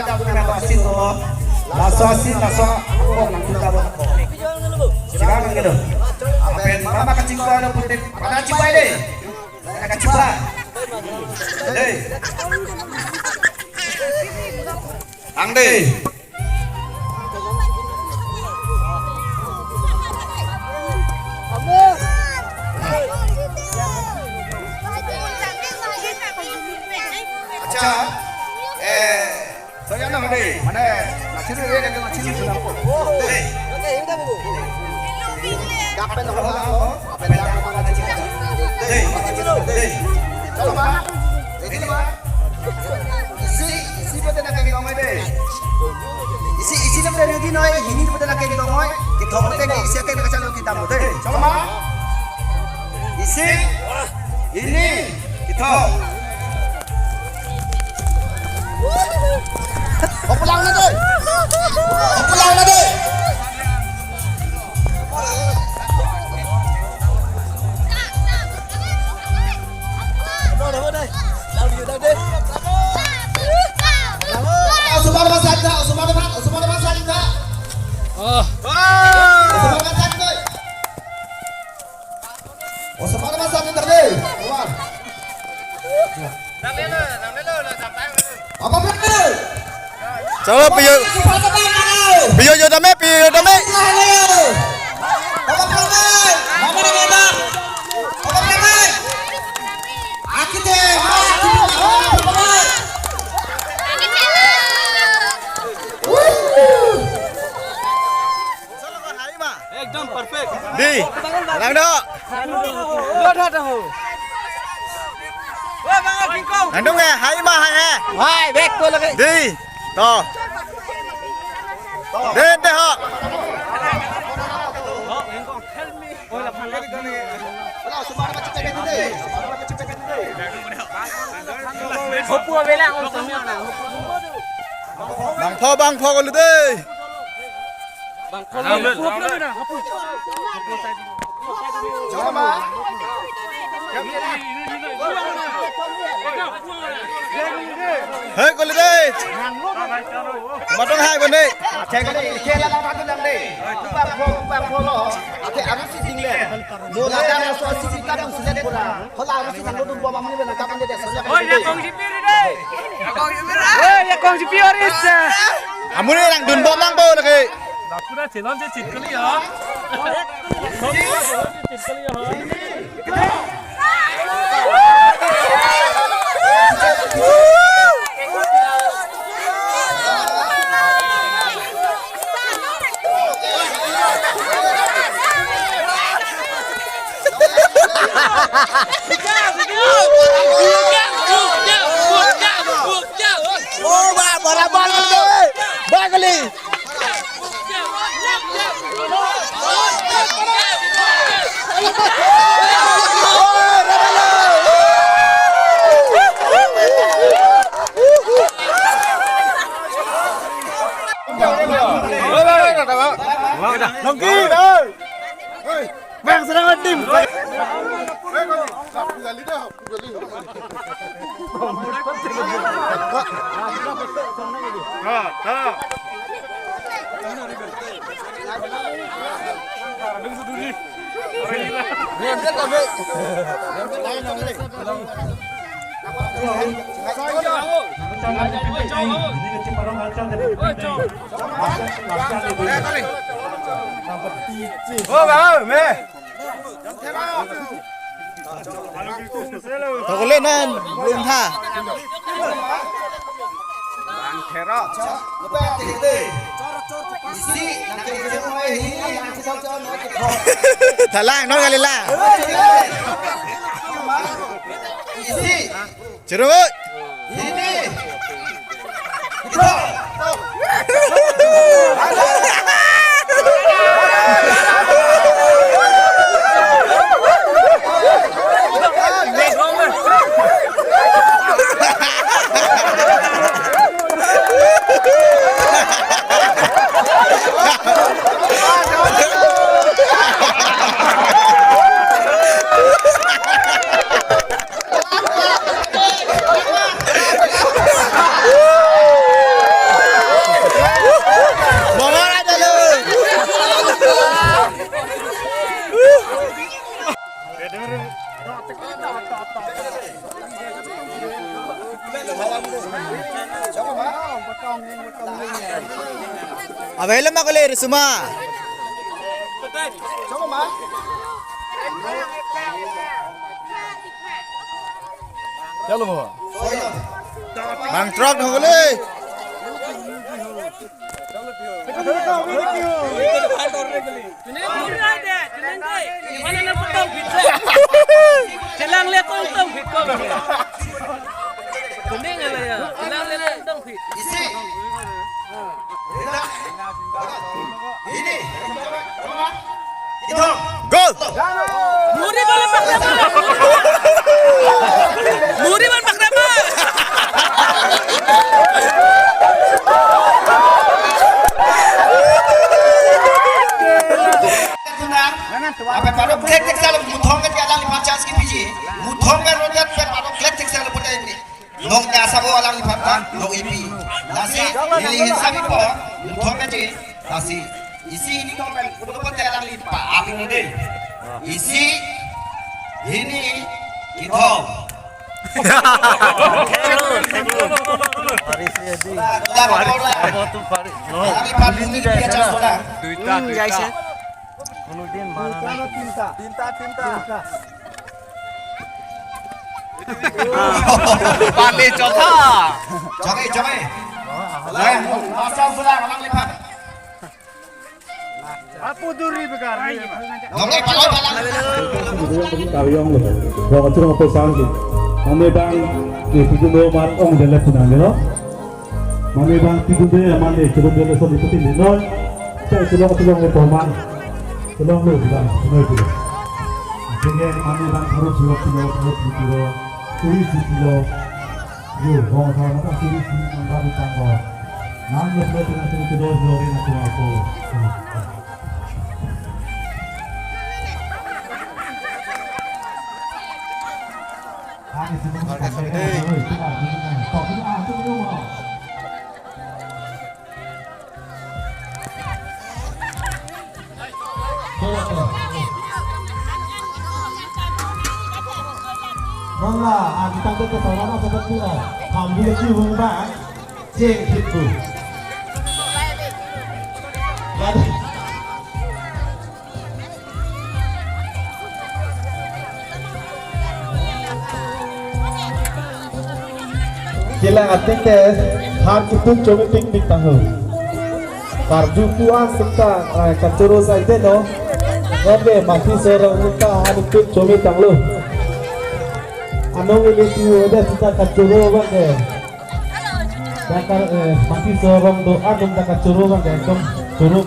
kada na wasit to. Laso asin laso ako lang kita buat ako. Silakan gitu. Apen mama kacing ko ano putik. Kana cipa deh. Kana cipa. Hey. Ang deh. Acha. Saya nak deh. Mana? Nasiru dia dengan nasiru sudah aku. Hey. Kapan nak aku? Kapan nak aku nak cakap? Hey. Hey. Kalau mana? Ini mana? Isi betul nak kau ngomong deh. Isi nak dari ni noy. Ini betul nak kau ngomong. Kita betul ni isi akan nak cakap kita betul. Kalau mana? Isi. Ini kita. Pulang na deh. Pulang na deh. Chalo piyo yo dame. एकदम perfect Di. Lang do. Nandung nghe, hai ma hai he. भाई बैक को लगे Di. To. Đến đây họ. होपुआ बेला और समय ना Bang pho con lư đi. bang ko na hopu Hey con lư đi. Mà trong hai bên đi. Cek ni, cek lah nak tu lang deh. Bang polo. Ate arus si single. Bola dah masuk si kita pun sudah bola. Kalau arus si tangguh tu bawa mana nak kapan dia sudah. oh ya kong si pir ni oh ya kong si pir is Amun ni lang dun bom lang bo lagi. पूरा चेलन से चिटकली हां चिटकली हां Oh, bola kali. Nongki dah. Bang sedang tim. Oh, bang, me. Thôi lên lên, lên tha. Bang Thera. Lepas tu isi nak kerja semua ini yang kita cakap nak kita. Thả lang nó ra lên la. Isi. Chero ơi. Ini. Kita. Abay lang makulir suma. Chalo mo. Bang truck hole. Celang lihat tong fit kau. Kuning ala ya. Celang lihat tong fit. Ini. Itu. Go. Muri balik Pak Rama. Muri balik Pak Rama. Apa baru klek tek salam muthong ke alang lipat chance ki biji muthong ke rodat pe baru klek tek salam putai ini nong da sabo alang lipat ta nong ipi nasi ini sabi po muthong ke je nasi isi ini kau kan udah putai alang lipat api ini isi ini itu Paling cota. Jangan. Masa sudah alang lipat. Apo duri begar. Nong ipi Kawiyong lo, bawa curang apa sangi. Mami bang, ni tidur lo mat ong jalan punan lo. Mami bang tidur dia, mami tidur dia so itu tidur lo. Saya curang lo paman, curang lo bilang, semua itu. Jadi mami bang harus curang tidur, kuri tidur. Yo, bawa sama tak kuri tidur mangga tangga. Nang lo dengan tidur lo ni nak apa? Vâng là chúng ta có thể nói là rất là thảm địa chi hướng bạn trên thịt củ. Kila ating ke har itu coba piknik tahu. Karju puan kita kacuru saja no. Oke masih serang kita har itu coba tahu. Anong ini ada kita kacuru bang. Dakar masih serang doa kita kacuru bang. Curug